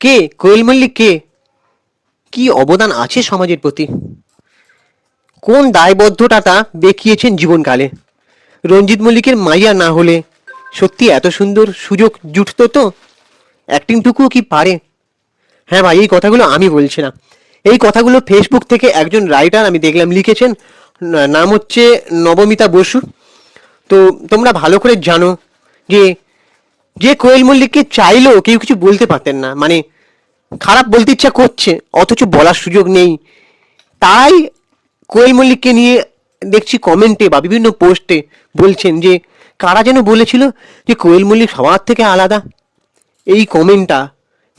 কে কোয়েল মল্লিক? কে? কি অবদান আছে সমাজের প্রতি? কোন দায়বদ্ধতাটা দেখিয়েছেন জীবনকালে? রঞ্জিত মল্লিকের মাইয়া না হলে সত্যি এত সুন্দর সুযোগ জুটতো তো? অ্যাক্টিংটুকুও কি পারে? হ্যাঁ ভাই, এই কথাগুলো আমি বলছি না। এই কথাগুলো ফেসবুক থেকে একজন রাইটার আমি দেখলাম লিখেছেন। নাম হচ্ছে নবমিতা বসু। তো তোমরা ভালো করে জানো যে যে কোয়েল মল্লিককে চাইলেও কেউ কিছু বলতে পারতেন না, মানে খারাপ বলতে ইচ্ছা করছে অথচ বলার সুযোগ নেই। তাই কোয়েল মল্লিককে নিয়ে দেখছি কমেন্টে বা বিভিন্ন পোস্টে বলছেন যে কারা যেন বলেছিল যে কোয়েল মল্লিক সবার থেকে আলাদা। এই কমেন্টটা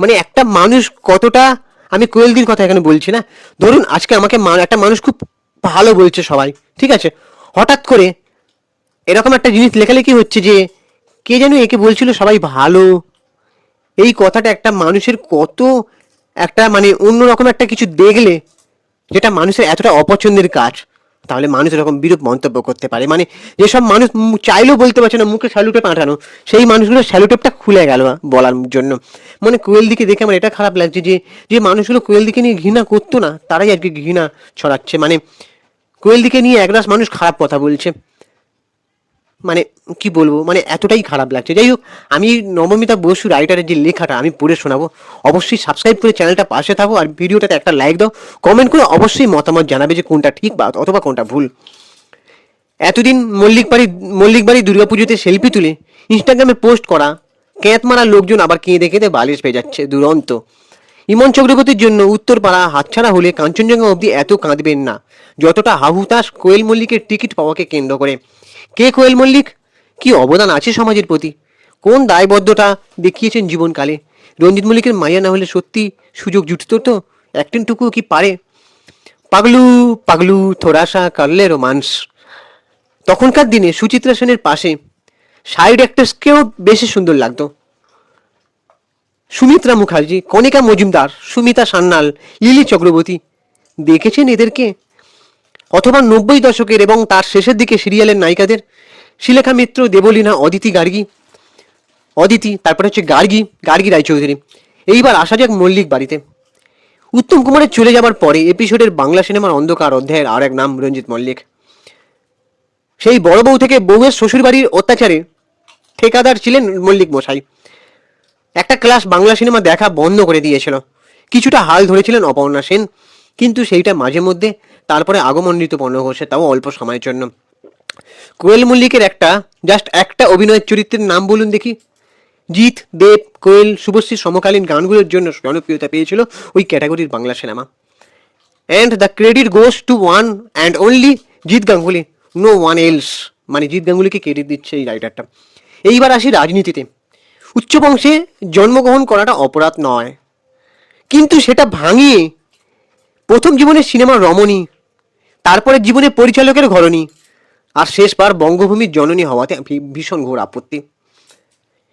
মানে একটা মানুষ কতটা, আমি কোয়েলদির কথা এখানে বলছি না, ধরুন আজকে আমাকে একটা মানুষ খুব ভালো বলছে সবাই, ঠিক আছে, হঠাৎ করে এরকম একটা জিনিস লেখালেখি হচ্ছে যে কে যেন একে বলছিল সবাই ভালো। এই কথাটা একটা মানুষের কত একটা মানে অন্যরকম একটা কিছু দেখলে যেটা মানুষের এতটা অপছন্দের কাজ, তাহলে মানুষ এরকম বিরূপ মন্তব্য করতে পারে। মানে যেসব মানুষ চাইলেও বলতে পারছে না, মুখে স্যালুটে পাঠানো, সেই মানুষগুলো স্যালুটেপটা খুলে গেল বলার জন্য। মানে কোয়েল দিকে দেখে আমার এটা খারাপ লাগছে যে যে মানুষগুলো কোয়েল দিকে নিয়ে ঘৃণা করতো না তারাই আজকে ঘৃণা ছড়াচ্ছে। মানে কোয়েল দিকে নিয়ে একরাশ মানুষ খারাপ কথা বলছে। মানে কি বলবো, মানে এতটাই খারাপ লাগছে। যাই হোক, আমি নবমিতা বসু রাইটারের যে লেখাটা আমি পড়ে শোনাবো। অবশ্যই সাবস্ক্রাইব করে চ্যানেলটা পাশে থাকো আর ভিডিওটাতে একটা লাইক দাও। কমেন্ট করে অবশ্যই মতামত জানাবে যে কোনটা ঠিক বা অথবা কোনটা ভুল। এতদিন মল্লিক বাড়ি দুর্গাপুজোতে সেলফি তুলে ইনস্টাগ্রামে পোস্ট করা ক্যাঁত মারা লোকজন আবার কেঁদে কেঁদে বালিশ পেয়ে যাচ্ছে। দুরন্ত। ইমন চক্রবর্তীর জন্য উত্তরপাড়া হাতছাড়া হলে কাঞ্চনজঙ্ঘা অবধি এত কাঁদবেন না যতটা হাহুতাশ কোয়েল মল্লিকের টিকিট পাওয়াকে কেন্দ্র করে। কে কোয়েল মল্লিক? কি অবদান আছে সমাজের প্রতি? কোন দায়বদ্ধতা দেখিয়েছেন জীবনকালে? রঞ্জিত মল্লিকের মাইয়া না হলে সত্যি সুযোগ জুটত তো? অ্যাক্টিংটুকু কি পারে? পাগলু পাগলু থোড়াসা করলে রোমান্স। তখনকার দিনে সুচিত্রা সেনের পাশে সাইড অ্যাক্ট্রেসকেও বেশি সুন্দর লাগতো। সুমিত্রা মুখার্জি, কণিকা মজুমদার, সুমিতা সান্যাল, লিলি চক্রবর্তী, দেখেছেন এদেরকে? অথবা 90 দশকের এবং তার শেষের দিকে সিরিয়ালের নায়িকাদের, শিলেখা মিত্র, দেবলীনা, অদিতি, তারপরে হচ্ছে গার্গী রায়চৌধুরী। এইবার আসা যাক মল্লিক বাড়িতে। উত্তম কুমারের চলে যাবার পরে এপিসোডের বাংলা সিনেমার অন্ধকার অধ্যায়ের আর এক নাম রঞ্জিত মল্লিক। সেই বড় বউ থেকে বউয়ের শ্বশুরবাড়ির অত্যাচারে ঠিকাদার ছিলেন মল্লিক মশাই। একটা ক্লাস বাংলা সিনেমা দেখা বন্ধ করে দিয়েছিল। কিছুটা হাল ধরেছিলেন অপর্ণা সেন, কিন্তু সেইটা মাঝে মধ্যে তারপরে আগমন ঋতুপর্ণ ঘোষে, তাও অল্প সময়ের জন্য। কোয়েল মল্লিকের একটা অভিনয়ের চরিত্রের নাম বলুন দেখি। জিৎ, দেব, কোয়েল, শুভশ্রীর সমকালীন গানগুলোর জন্য জনপ্রিয়তা পেয়েছিল ওই ক্যাটাগরির Bangla cinema. And the credit goes to one and only Jeet Ganguly, no one else. মানে জিৎ গাঙ্গুলিকে ক্রেডিট দিচ্ছে এই রাইটারটা। এইবার আসি রাজনীতিতে। উচ্চ বংশে জন্মগ্রহণ করাটা অপরাধ নয়, কিন্তু সেটা ভাঙিয়ে প্রথম জীবনে সিনেমার রমণী, তারপরে জীবনে পরিচালকের ঘরণী, আর শেষবার বঙ্গভূমির জননী হওয়াতে ভীষণ ঘোর আপত্তি।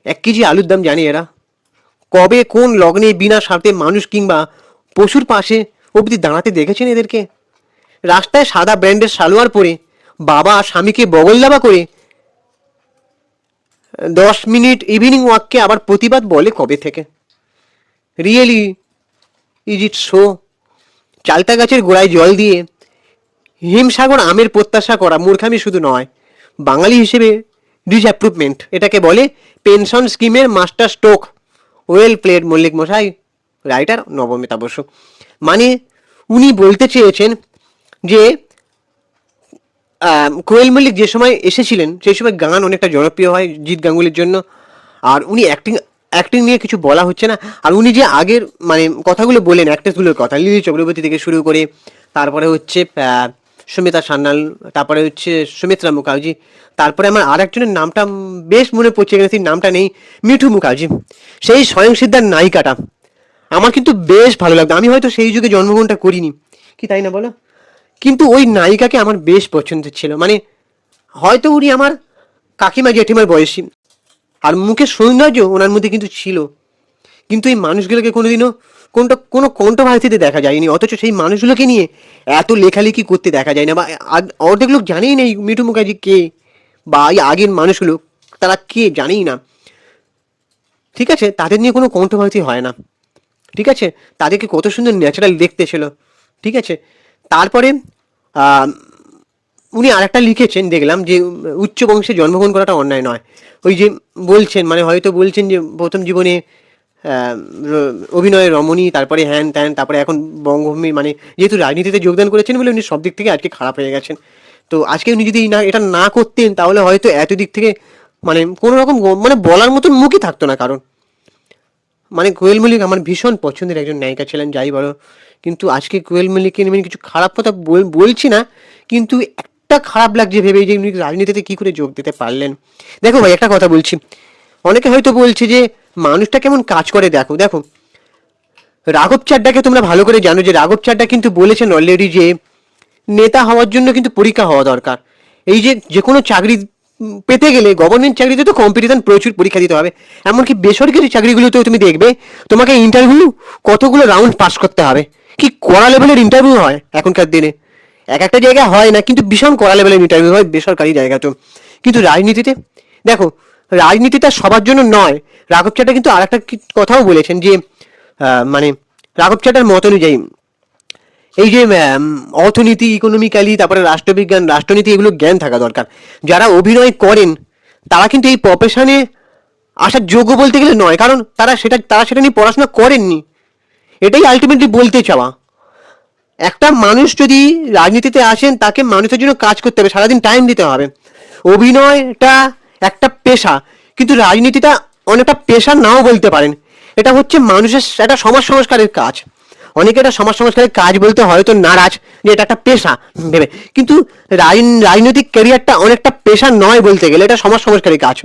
1 কেজি আলুর দাম জানি এরা? কবে কোন লগ্নে বিনা স্বার্থে মানুষ কিংবা পশুর পাশে অবধি দাঁড়াতে দেখেছেন এদেরকে? রাস্তায় সাদা ব্র্যান্ডের সালোয়ার পরে বাবা স্বামীকে বগলদাবা করে 10 মিনিট ইভিনিং ওয়াককে আবার প্রতিবাদ বলে কবে থেকে? Really is it so? চালতা গাছের গোড়ায় জল দিয়ে হিমসাগর আমের প্রত্যাশা করা মূর্খামি শুধু নয়, বাঙালি হিসেবে ডিসঅ্যাপ্রুভমেন্ট। এটাকে বলে পেনশন স্কিমের master stroke. Well played Mallick মশাই। রাইটার নবমিতা বসু। মানে উনি বলতে চেয়েছেন যে কোয়েল মল্লিক যে সময় এসেছিলেন সেই সময় গান অনেকটা জনপ্রিয় হয় জিৎ গাঙ্গুলির জন্য, আর উনি অ্যাক্টিং নিয়ে কিছু বলা হচ্ছে না। আর উনি যে আগের মানে কথাগুলো বলেন অ্যাক্ট্রেসগুলোর কথা, লিলি চক্রবর্তী থেকে শুরু করে তারপরে হচ্ছে সুমিতা সান্যাল, তারপরে হচ্ছে সুমিত্রা মুখার্জি, তারপরে আমার আর একজনের নামটা বেশ মনে পড়ছে এখানে, সেই নামটা নেই, মিঠু মুখার্জি। সেই স্বয়ংসিদ্ধার নায়িকাটা আমার কিন্তু বেশ ভালো লাগতো। আমি হয়তো সেই যুগে জন্মগ্রহণটা করিনি, কি তাই না বলো? কিন্তু ওই নায়িকাকে আমার বেশ পছন্দের ছিল। মানে হয়তো উনি আমার কাকিমা জেঠিমার বয়সী, আর মুখের সৌন্দর্য ওনার মধ্যে কিন্তু ছিল, কিন্তু এই মানুষগুলোকে কোনোদিনও কোনো কন্ট্রোভার্সিতে দেখা যায়নি, অথচ সেই মানুষগুলোকে নিয়ে এত লেখালেখি করতে দেখা যায় না, বা অর্ধেক লোক জানেই না এই মিঠু মুখার্জি কে, বা এই আগের মানুষগুলো তারা কে জানেই না। ঠিক আছে, তাদের নিয়ে কোনো কন্ট্রোভার্সি হয় না। ঠিক আছে, তাদেরকে কত সুন্দর ন্যাচারাল দেখতে ছিল। ঠিক আছে, তারপরে আহ, উনি আরেকটা লিখেছেন দেখলাম যে উচ্চ বংশে জন্মগ্রহণ করাটা অন্যায় নয়। ওই যে বলছেন, মানে হয়তো বলছেন যে প্রথম জীবনে অভিনয়ের রমণী, তারপরে হ্যান ত্যান, তারপরে এখন বঙ্গভূমি, মানে যেহেতু রাজনীতিতে যোগদান করেছেন বলে উনি সব দিক থেকে আজকে খারাপ হয়ে গেছেন। তো আজকে উনি যদি না এটা না করতেন তাহলে হয়তো এত দিক থেকে মানে কোনো রকম মানে বলার মতন মুখই থাকতো না কারণ। মানে কোয়েল মল্লিক আমার ভীষণ পছন্দের একজন নায়িকা ছিলেন, যাই বলো, কিন্তু আজকে কোয়েল মল্লিককে নিয়ে আমি কিছু খারাপ কথা বলছি না, কিন্তু একটা খারাপ লাগছে ভেবে যে উনি রাজনীতিতে কি করে যোগ দিতে পারলেন। দেখো ভাই, একটা কথা বলছি, অনেকে হয়তো বলছে যে মানুষটা কেমন কাজ করে। দেখো দেখো, রাঘব চাড্ডাকে তোমরা ভালো করে জানো যে রাঘব চাড্ডা কিন্তু বলেছেন অলরেডি যে নেতা হওয়ার জন্য কিন্তু পরীক্ষা হওয়া দরকার। এই যে যে কোনো চাকরি পেতে গেলে গভর্নমেন্ট চাকরিতে তো কম্পিটিশন প্রচুর, পরীক্ষা দিতে হবে। এমনকি বেসরকারি চাকরিগুলোতেও তুমি দেখবে তোমাকে ইন্টারভিউ কতগুলো রাউন্ড পাস করতে হবে। কি কড়া লেভেলের ইন্টারভিউ হয় এখনকার দিনে, এক একটা জায়গায় হয় না, কিন্তু ভীষণ কড়া লেভেলের ইন্টারভিউ হয় বেসরকারি জায়গাতেও। কিন্তু রাজনীতিতে দেখো, রাজনীতিটা সবার জন্য নয়। রাঘব চাড্ডা কিন্তু আর একটা কথাও বলেছেন যে মানে রাঘব চাড্ডার মত অনুযায়ী এই যে অর্থনীতি, ইকোনমিক্যালি, তারপরে রাষ্ট্রবিজ্ঞান, রাষ্ট্রনীতি, এগুলো জ্ঞান থাকা দরকার। যারা অভিনয় করেন তারা কিন্তু এই প্রফেশনে আসার যোগ্য বলতে গেলে নয়, কারণ তারা সেটা নিয়ে পড়াশোনা করেননি। এটাই আলটিমেটলি বলতে চাওয়া। একটা মানুষ যদি রাজনীতিতে আসেন তাকে মানুষের জন্য কাজ করতে হবে, সারাদিন টাইম দিতে হবে। অভিনয়টা একটা পেশা, কিন্তু রাজনীতিটা অনেকটা পেশা নাও বলতে পারেন। এটা হচ্ছে মানুষের একটা সমাজ সংস্কারের কাজ। অনেকে এটা সমাজ সংস্কারের কাজ বলতে হয়তো নারাজ যে এটা একটা পেশা ভেবে, কিন্তু রাজনৈতিক ক্যারিয়ারটা অনেকটা পেশা নয় বলতে গেলে, এটা সমাজ সংস্কারের কাজ।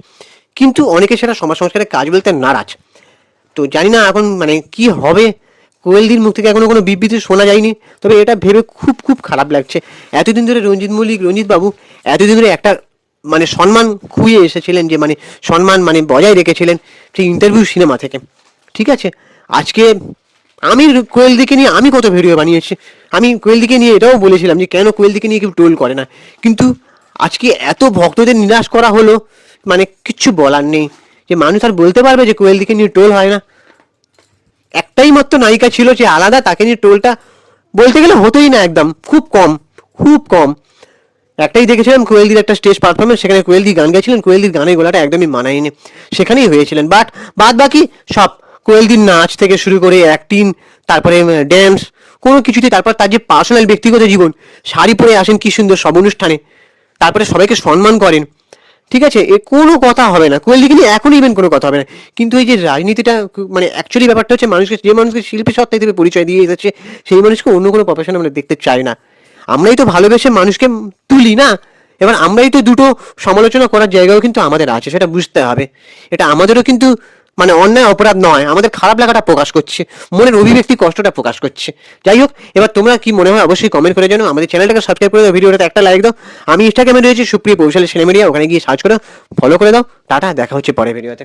কিন্তু অনেকে সেটা সমাজ সংস্কারের কাজ বলতে নারাজ। তো জানি না এখন মানে কি হবে। কোয়েলদির মুখ থেকে এখনো কোনো বিবৃতি শোনা যায়নি, তবে এটা ভেবে খুব খুব খারাপ লাগছে। এতদিন ধরে রঞ্জিত বাবু এতদিন ধরে একটা মানে সম্মান খুইয়ে এসেছিলেন, যে মানে সম্মান মানে বজায় রেখেছিলেন সেই ইন্টারভিউ সিনেমা থেকে। ঠিক আছে, আজকে আমি কোয়েলদিকে নিয়ে আমি কত ভিডিও বানিয়েছি, আমি কোয়েলদিকে নিয়ে এটাও বলেছিলাম যে কেন কোয়েলদিকে নিয়ে কেউ টোল করে না, কিন্তু আজকে এত ভক্তদের নিরাশ করা হলো, মানে কিচ্ছু বলার নেই। যে মানুষ আর বলতে পারবে যে কোয়েলদিকে নিয়ে টোল হয় না? একটাই মাত্র নায়িকা ছিল যে আলাদা, তাকে নিয়ে টোলটা বলতে গেলে হতোই না, একদম খুব কম, খুব কম। একটাই দেখেছিলাম কোয়েলদির একটা স্টেজ পারফরমেন্স, সেখানে কোয়েলদি গান গাইছিলেন, কোয়েলদির গানের গলাটা একদমই মানায়নি, সেখানেই হয়েছিলেন। বাট বাদ বাকি সব কোয়েলদির নাচ থেকে শুরু করে অ্যাক্টিং, তারপরে ড্যান্স, কোনো কিছুতে, তারপর তার যে পার্সোনাল ব্যক্তিগত জীবন, শাড়ি পরে আসেন কি সুন্দর সব অনুষ্ঠানে, তারপরে সবাইকে সম্মান করেন। ঠিক আছে, এ কোনো কথা হবে না কোয়েলদিকে নিয়ে, এখন ইভেন কোনো কথা হবে না। কিন্তু এই যে রাজনীতিটা, মানে অ্যাকচুয়ালি ব্যাপারটা হচ্ছে মানুষকে, যে মানুষকে শিল্পী সত্তা হিসেবে পরিচয় দিয়ে এসেছে সেই মানুষকে অন্য কোনো প্রফেশনে আমরা দেখতে চাই না। আমরাই তো ভালোবেসে মানুষকে তুলি না, এবার আমরাই তো দুটো সমালোচনা করার জায়গাও কিন্তু আমাদের আছে, সেটা বুঝতে হবে। এটা আমাদেরও কিন্তু মানে অন্যায় অপরাধ নয়, আমাদের খারাপ লাগাটা প্রকাশ করছে, মনের অভিব্যক্তি কষ্টটা প্রকাশ করছে। যাই হোক, এবার তোমরা কি মনে হয় অবশ্যই কমেন্ট করে জানো। আমাদের চ্যানেলটাকে সাবস্ক্রাইব করে দাও, ভিডিওটাতে একটা লাইক দাও। আমি ইনস্টাগ্রামে রয়েছে সুপ্রিয় কৌশল সিনেমিডিয়া, ওখানে গিয়ে সার্চ করো, ফলো করে দাও। টাটা, দেখা হচ্ছে পরের ভিডিওতে।